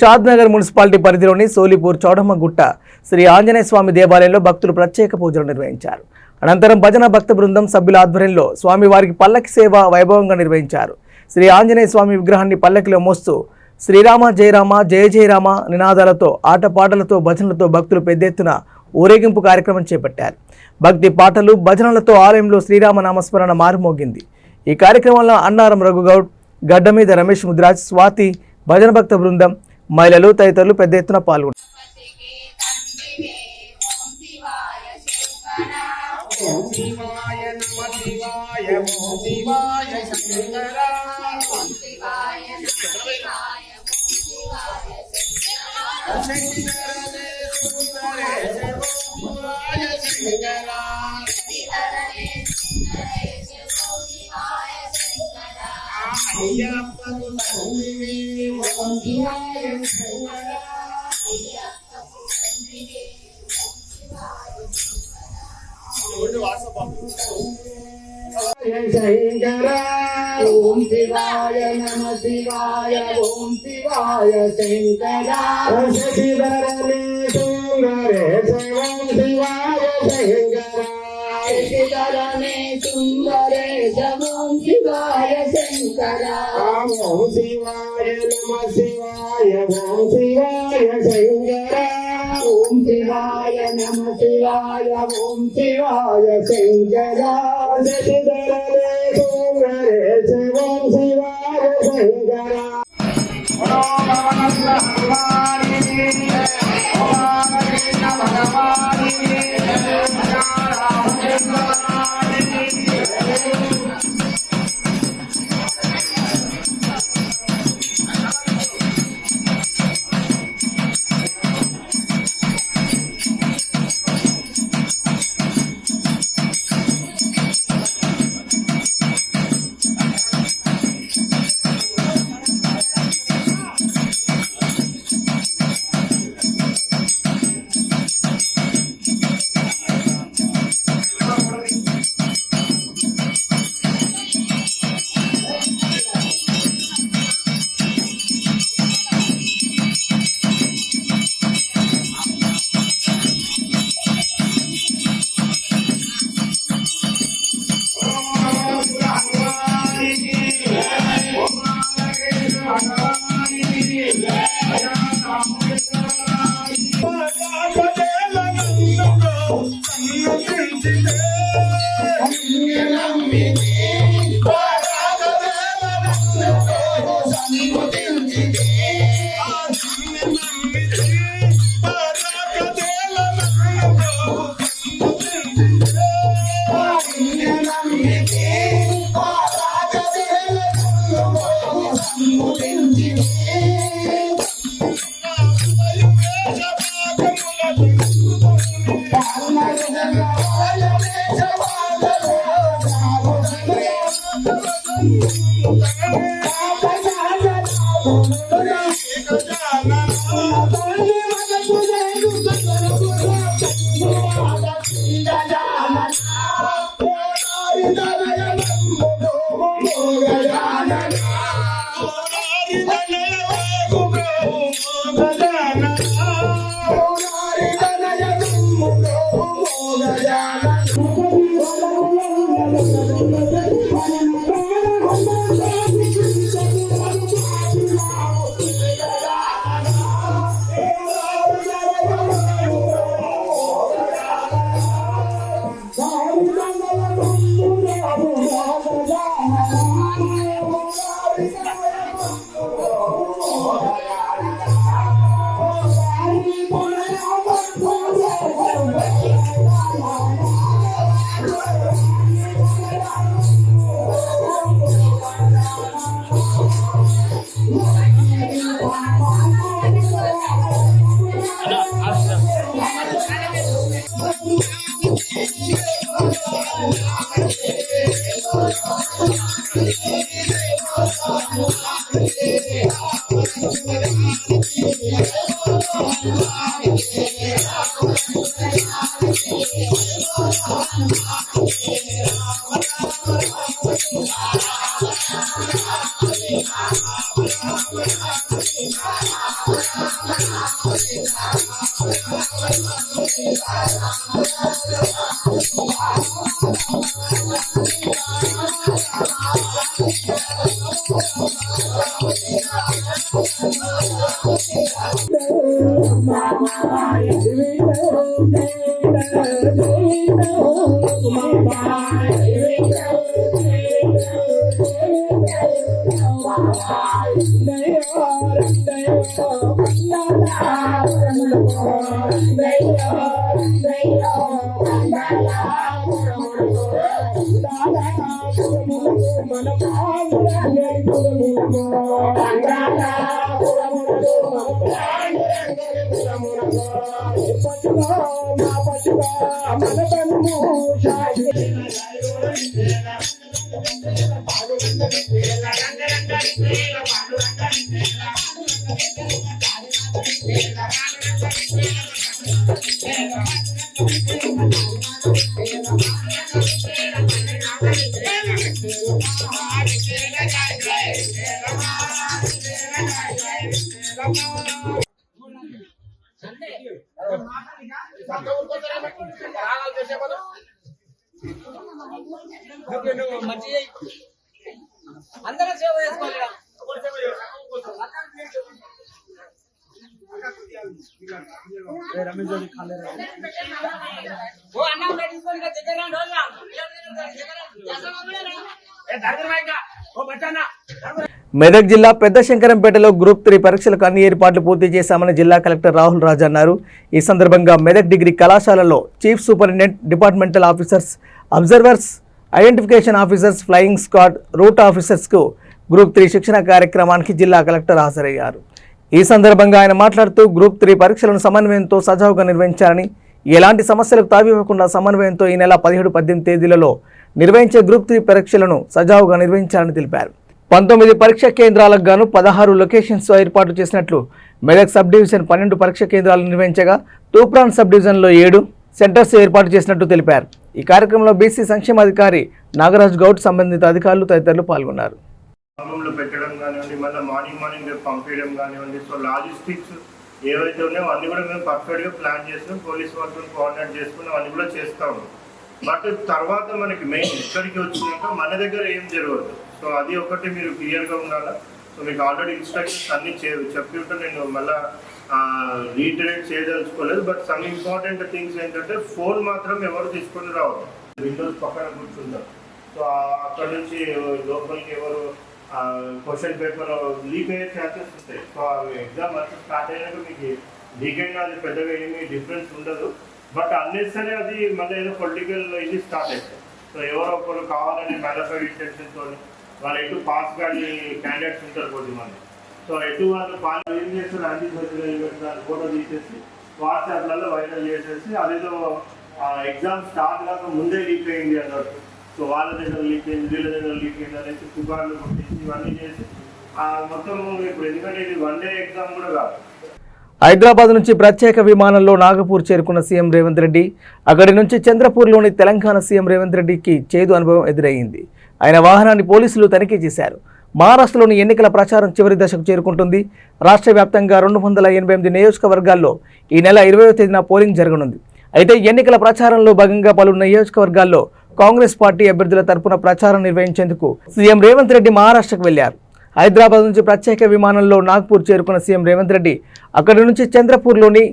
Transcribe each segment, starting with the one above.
Shadnagar municipality పరిధిలోని సోలిపూర్ చౌడమ్మగుట్ట శ్రీ ఆంజనేయ స్వామి దేవాలయంలో భక్తులు ప్రత్యేక పూజలు నిర్వహించారు. అనంతరం భజన భక్త బృందం సభ్యుల ఆధ్వర్యంలో స్వామివారికి పల్లకి సేవ వైభవంగా నిర్వహించారు. శ్రీ ఆంజనేయ స్వామి విగ్రహాన్ని పల్లకిలో మోస్తూ శ్రీరామ జయరామ జయ జయరామ నినాదాలతో ఆటపాటలతో భజనలతో భక్తులు పెద్ద ఎత్తున ఊరేగింపు కార్యక్రమం చేపట్టారు. భక్తి పాటలు భజనలతో ఆలయంలో శ్రీరామ నామస్మరణ మారుమోగింది. ఈ కార్యక్రమంలో అన్నారం రఘుగౌడ్, గడ్డమీద రమేష్ ముద్రాజ్, స్వాతి, భజన భక్త బృందం, మహిళలు తదితరులు పెద్ద ఎత్తున పాల్గొన్నారు. ఓం శివాయ నమ శివాయ ఓం శివాయ శంకర శశిధరనే సుందరేశ ఓం శివాయ శంకర శశిధరనే సుందరేశ ఓం శివాయ శంకర ఓం శివాయ నమ శివాయ ఓం శివాయ శంకర ఓం శివాయ నమ శివాయ ఓం శివాయ శంకర శశిధరనే సుందరేశ ఓం శివాయ శంకర అందరూ సేవ చేసుకోవాలి. ఓ అన్న పెట్టుకొని దగ్గర మెదక్ జిల్లా పెద్ద శంకరంపేటలో గ్రూప్ 3 పరీక్షలకు అన్ని ఏర్పాట్లు పూర్తి చేశామని జిల్లా కలెక్టర్ రాహుల్ రాజ్ అన్నారు. ఈ సందర్భంగా మెదక్ డిగ్రీ కళాశాలలో chief superintendent, departmental officers, observers, identification officers, flying squad, route ఆఫీసర్స్కు గ్రూప్ 3 శిక్షణ కార్యక్రమానికి జిల్లా కలెక్టర్ హాజరయ్యారు. ఈ సందర్భంగా ఆయన మాట్లాడుతూ గ్రూప్ 3 పరీక్షలను సమన్వయంతో సజావుగా నిర్వహించారని, ఎలాంటి సమస్యలకు తావివ్వకుండా సమన్వయంతో ఈ నెల 17, 18 తేదీలలో నిర్వహించే గ్రూప్ 3 పరీక్షలను సజావుగా నిర్వహించాలని తెలిపారు. 19 పరీక్షా కేంద్రాలకు గాను 16 లొకేషన్స్ ఏర్పాటు చేసినట్లు మెదక్ సబ్ డివిజన్ 12 పరీక్షా కేంద్రాలు నిర్వహించగా తూప్రాన్ సబ్ డివిజన్లో 7 సెంటర్స్ ఏర్పాటు చేసినట్టు తెలిపారు. ఈ కార్యక్రమంలో బీసీ సంక్షేమాధికారి నాగరాజ్ గౌడ్, సంబంధిత అధికారులు తదితరులు పాల్గొన్నారు. పెట్టడం కానివ్వండి, మళ్ళీ మార్నింగ్ పంపించడం కానివ్వండి, సో లాజిస్టిక్స్ ఏవైతే ఉన్నాయో అన్నీ కూడా మేము పర్ఫెక్ట్గా ప్లాన్ చేసుకుని పోలీస్ వాళ్ళతో కోఆర్డినేట్ చేసుకుని అవన్నీ కూడా చేస్తాము. బట్ తర్వాత మనకి మెయిన్ ఇక్కడికి వచ్చినాక మన దగ్గర ఏం జరగదు. సో అది ఒకటి మీరు క్లియర్గా ఉండాలి. సో మీకు ఆల్రెడీ ఇన్స్ట్రక్షన్స్ అన్నీ చెప్పి ఉంటే నేను మళ్ళీ రీటరేట్ చేయదలుచుకోలేదు. బట్ సమ్ ఇంపార్టెంట్ థింగ్స్ ఏంటంటే ఫోన్ మాత్రం ఎవరు తీసుకొని రావడం, విండోస్ పక్కన కూర్చుంటారు. సో అక్కడ నుంచి లోపలికి ఎవరు క్వశ్చన్ పేపర్ లీక్ అయ్యే ఛాన్సెస్ ఉంటాయి. సో ఎగ్జామ్ వచ్చి స్టార్ట్ అయినాక మీకు లీక్ అయినా అది పెద్దగా ఏమీ డిఫరెన్స్ ఉండదు. బట్ అన్నెసరీ అది మళ్ళీ ఏదో పొలిటికల్ ఇది స్టార్ట్ అవుతుంది. సో ఎవరో ఒకరు కావాలని మ్యానిఫైడ్ ఇంటెన్షన్తో వాళ్ళు ఎటు పాస్ కానీ క్యాండిడేట్స్ ఉంటారు కొద్దిమంది. సో ఎటు వాళ్ళు పాలు ఏం చేస్తారు, దాని ఫోటో తీసేసి వాట్సాప్లలో వైరల్ చేసేసి అదేదో ఎగ్జామ్ స్టార్ట్ కాక ముందే లీక్ అయింది అన్నట్టు. సో వాళ్ళ దగ్గర లీక్ అయింది, వీళ్ళ దగ్గర లీక్ అయింది అనేసి పుకార్లు కొట్టేసి ఇవన్నీ చేసి మొత్తం ఇప్పుడు ఎందుకంటే ఇది 1 డే ఎగ్జామ్ కూడా కాదు. హైదరాబాద్ నుంచి ప్రత్యేక విమానంలో నాగపూర్ చేరుకున్న సీఎం రేవంత్ రెడ్డి అక్కడి నుంచి చంద్రపూర్లోని తెలంగాణ సీఎం రేవంత్ రెడ్డికి చేదు అనుభవం ఎదురయ్యింది. ఆయన వాహనాన్ని పోలీసులు తనిఖీ చేశారు. మహారాష్ట్రలోని ఎన్నికల ప్రచారం చివరి దశకు చేరుకుంటుంది. రాష్ట్ర వ్యాప్తంగా 288 నియోజకవర్గాల్లో ఈ నెల 20వ తేదీన పోలింగ్ జరగనుంది. అయితే ఎన్నికల ప్రచారంలో భాగంగా పలు నియోజకవర్గాల్లో కాంగ్రెస్ పార్టీ అభ్యర్థుల తరపున ప్రచారం నిర్వహించేందుకు సీఎం రేవంత్ రెడ్డి మహారాష్ట్రకు వెళ్లారు. హైదరాబాద్ నుంచి ప్రత్యేక విమానంలో నాగ్పూర్ చేరుకున్న సీఎం రేవంత్ రెడ్డి అక్కడి నుంచి చంద్రపూర్లోని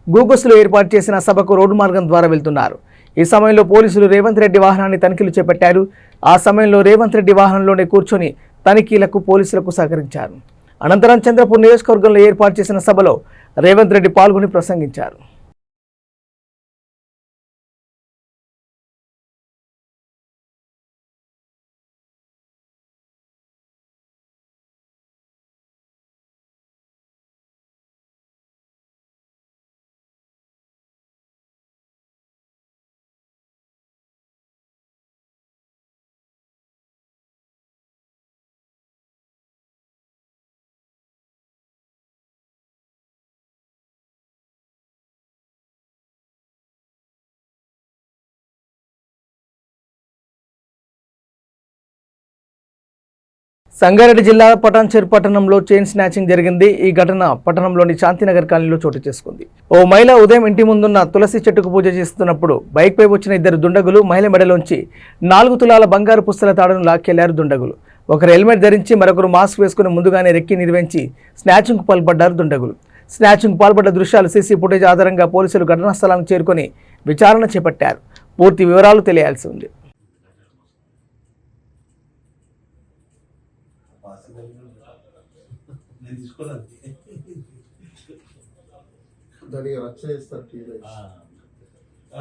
గూగస్లో ఏర్పాటు చేసిన సభకు రోడ్డు మార్గం ద్వారా వెళ్తున్నారు. ఈ సమయంలో పోలీసులు రేవంత్ రెడ్డి వాహనాన్ని తనిఖీలు చేపట్టారు. ఆ సమయంలో రేవంత్ రెడ్డి వాహనంలోనే కూర్చొని తనిఖీలకు పోలీసులకు సహకరించారు. అనంతరం చంద్రపూర్ నియోజకవర్గంలో ఏర్పాటు చేసిన సభలో రేవంత్ రెడ్డి పాల్గొని ప్రసంగించారు. సంగారెడ్డి జిల్లా పటాన్చెరు పట్టణంలో చైన్ స్నాచింగ్ జరిగింది. ఈ ఘటన పట్టణంలోని శాంతినగర్ కాలనీలో చోటు చేసుకుంది. ఓ మహిళ ఉదయం ఇంటి ముందున్న తులసి చెట్టుకు పూజ చేస్తున్నప్పుడు బైక్పై వచ్చిన ఇద్దరు దుండగులు మహిళ మెడలోంచి 4 తులాల బంగారు పుస్తల తాడును లాక్కెళ్లారు. దుండగులు ఒకరు హెల్మెట్ ధరించి మరొకరు మాస్క్ వేసుకుని ముందుగానే రెక్కి నిర్వహించి స్నాచింగ్కు పాల్పడ్డారు. దుండగులు స్నాచింగ్ పాల్పడ్డ దృశ్యాలు సీసీ ఫుటేజ్ ఆధారంగా పోలీసులు ఘటనా స్థలానికి చేరుకొని విచారణ చేపట్టారు. పూర్తి వివరాలు తెలియాల్సి ఉంది. దానికి రక్ష చేస్తారు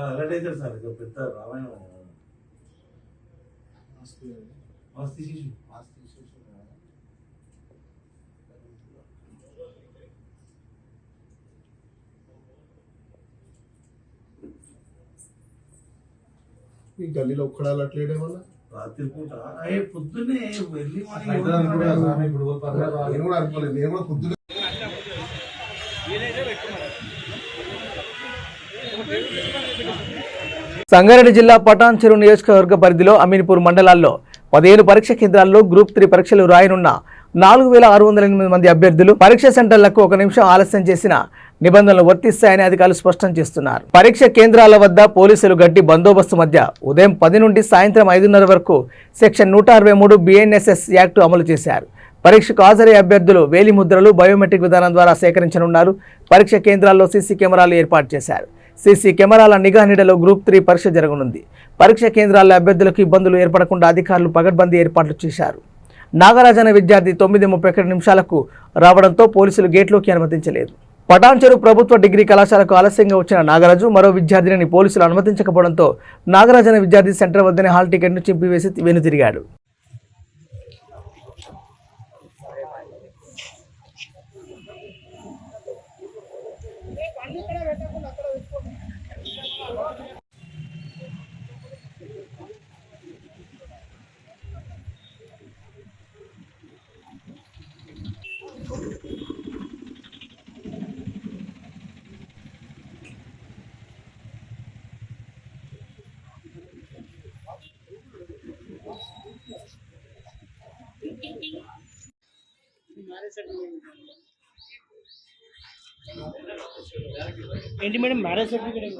అలాంటి సార్ పెద్ద రామాయణం ఈ గల్లీలో ఒక్కడాలు అట్లేడే వల్ల రాత్రి పూట పొద్దున్నే వెళ్ళి నేను కూడా అనుకోలేదు. నేను కూడా పొద్దున్నే సంగారెడ్డి జిల్లా పటాన్చెరు నియోజకవర్గ పరిధిలో అమీన్పూర్ మండలాల్లో 15 పరీక్ష కేంద్రాల్లో గ్రూప్ 3 పరీక్షలు రాయనున్న 4608 మంది అభ్యర్థులు పరీక్ష సెంటర్లకు 1 నిమిషం ఆలస్యం చేసిన నిబంధనలు వర్తిస్తాయని అధికారులు స్పష్టం చేస్తున్నారు. పరీక్ష కేంద్రాల వద్ద పోలీసులు గట్టి బందోబస్తు మధ్య ఉదయం 10 నుండి సాయంత్రం 5:30 వరకు సెక్షన్ 163 BNSS యాక్ట్ అమలు చేశారు. పరీక్షకు హాజరయ్యే అభ్యర్థులు వేలిముద్రలు బయోమెట్రిక్ విధానం ద్వారా సేకరించనున్నారు. పరీక్ష కేంద్రాల్లో సీసీ కెమెరాలు ఏర్పాటు చేశారు. సీసీ కెమెరాల నిఘా నీడలో గ్రూప్ 3 పరీక్ష జరగనుంది. పరీక్ష కేంద్రాల్లో అభ్యర్థులకు ఇబ్బందులు ఏర్పడకుండా అధికారులు పగడ్బందీ ఏర్పాట్లు చేశారు. నాగరాజ్ అనే విద్యార్థి 9:31 నిమిషాలకు రావడంతో పోలీసులు గేట్లోకి అనుమతించలేదు. పటాన్చెరు ప్రభుత్వ డిగ్రీ కళాశాలకు ఆలస్యంగా వచ్చిన నాగరాజు మరో విద్యార్థిని పోలీసులు అనుమతించకపోవడంతో నాగరాజ్ అనే విద్యార్థి సెంటర్ వద్దనే హాల్ టికెట్ను చింపివేసి వెనుతిరిగాడు. ఏంటి మేడం మ్యారేజ్ సర్టిఫికేట్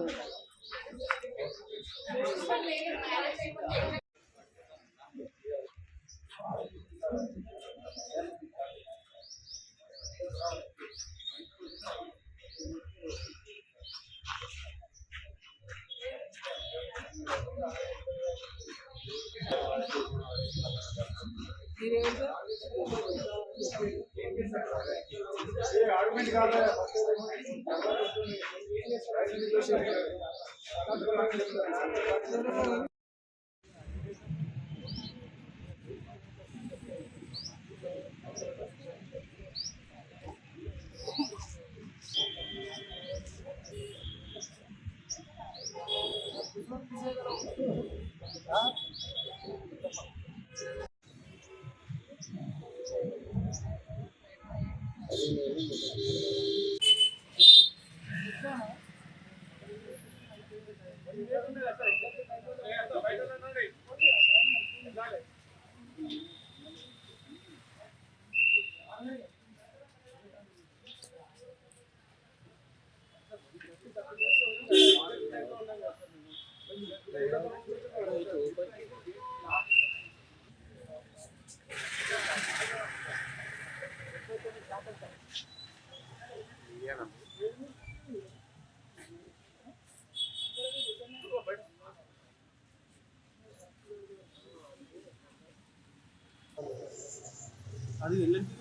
అది వెళ్ళండి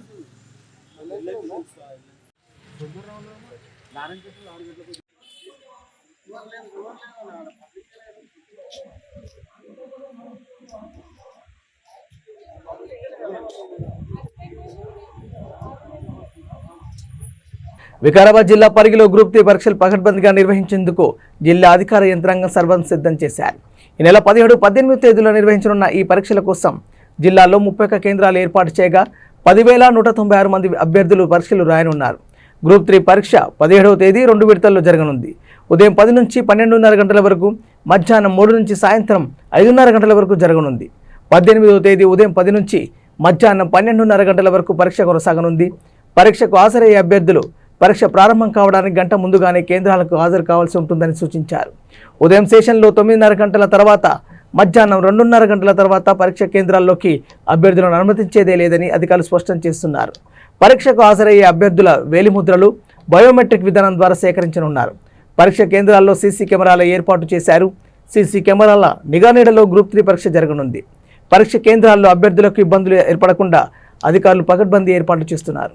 వికారాబాద్ జిల్లా పరిగిలో గ్రూప్ 3 పరీక్షలు పకడ్బందీగా నిర్వహించేందుకు జిల్లా అధికార యంత్రాంగం సర్వం సిద్ధం చేశారు. ఈ నెల 17, 18 తేదీల్లో నిర్వహించనున్న ఈ పరీక్షల కోసం జిల్లాలో 31 కేంద్రాలు ఏర్పాటు చేయగా 10,196 మంది అభ్యర్థులు పరీక్షలు రాయనున్నారు. గ్రూప్ 3 పరీక్ష 17వ తేదీ 2 విడతల్లో జరగనుంది. ఉదయం 10 నుంచి 12:30 గంటల వరకు, మధ్యాహ్నం 3 నుంచి సాయంత్రం 5:30 గంటల వరకు జరగనుంది. 18వ తేదీ ఉదయం 10 నుంచి మధ్యాహ్నం 12:30 గంటల వరకు పరీక్ష కొనసాగనుంది. పరీక్షకు హాజరయ్యే అభ్యర్థులు పరీక్ష ప్రారంభం కావడానికి గంట ముందుగానే కేంద్రాలకు హాజరు కావాల్సి ఉంటుందని సూచించారు. ఉదయం సెషన్లో 9:30 గంటల తర్వాత, మధ్యాహ్నం 2:30 గంటల తర్వాత పరీక్ష కేంద్రాల్లోకి అభ్యర్థులను అనుమతించేదే లేదని అధికారులు స్పష్టం చేస్తున్నారు. పరీక్షకు హాజరయ్యే అభ్యర్థుల వేలిముద్రలు బయోమెట్రిక్ విధానం ద్వారా సేకరించనున్నారు. పరీక్ష కేంద్రాల్లో సీసీ కెమెరాల ఏర్పాటు చేశారు. సీసీ కెమెరాల నిఘా నీడలో గ్రూప్ 3 పరీక్ష జరగనుంది. పరీక్ష కేంద్రాల్లో అభ్యర్థులకు ఇబ్బందులు ఏర్పడకుండా అధికారులు పకడ్బందీ ఏర్పాట్లు చేస్తున్నారు.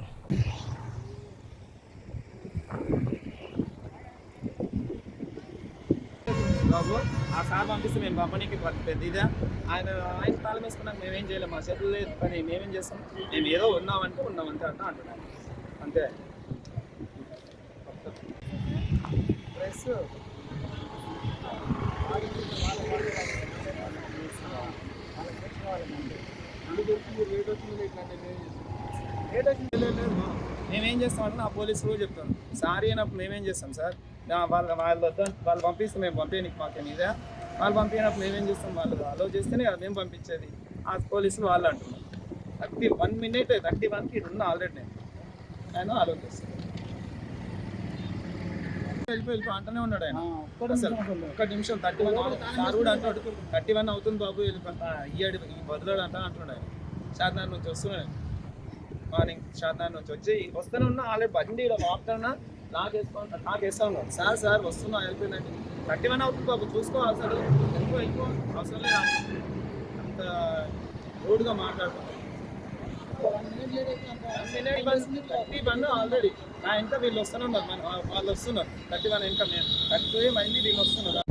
బాబు ఆ సార్ పంపిస్తే మేము పంపనీకి పెద్ద ఇదే ఆయన తాళం వేసుకున్నాక మేమేం చేయలేము. మా చేతులు లేదు పని, మేమేం చేస్తాం? మేము ఏదో ఉన్నామంటే ఉన్నామంతే అంటున్నాను అంతే. ప్రెస్ మేమేం చేస్తామంటే నా పోలీసులు చెప్తాను సార్ అయినప్పుడు మేమేం చేస్తాం సార్, వాళ్ళు పంపిస్తే మేము పంపేయనికి మాకేమి ఇదే, వాళ్ళు పంపించినప్పుడు మేమేం చేస్తాం, వాళ్ళు అలో చేస్తేనే కదా మేము పంపించేది. ఆ పోలీసులు వాళ్ళు అంటున్నారు 31 minute 31కి ఇక్కడ ఉన్నా ఆల్రెడీ నేను అలో చేస్తాను. వెళ్ళిపోయి అంటూనే ఉన్నాడు ఆయన. అసలు ఒక్క నిమిషం 31 సార్ కూడా అంటాడు 31 అవుతుంది బాబు ఇయ్యాడు వదిలాడు అంటున్నాడు ఆయన. షాద్నగర్ నుంచి వస్తున్నాడు, మార్నింగ్ షాద్నగర్ నుంచి వచ్చి వస్తూనే ఉన్నా ఆల్రెడీ బండి వాపుతున్నా నాకేస్తా ఉన్నాడు. సార్ వస్తున్నా వెళ్ళిపోయినట్టు 31 అవుతుంది బాబు చూసుకో, అసలు వెళ్ళిపో అవసరం లేదు అంత రోడ్గా మాట్లాడుతున్నాను. 31 ఆల్రెడీ నా ఇంకా వీళ్ళు వస్తున్నారు, వాళ్ళు వస్తున్నారు 31 ఇంకా నేను 32 మైంది వీళ్ళు వస్తున్నారు.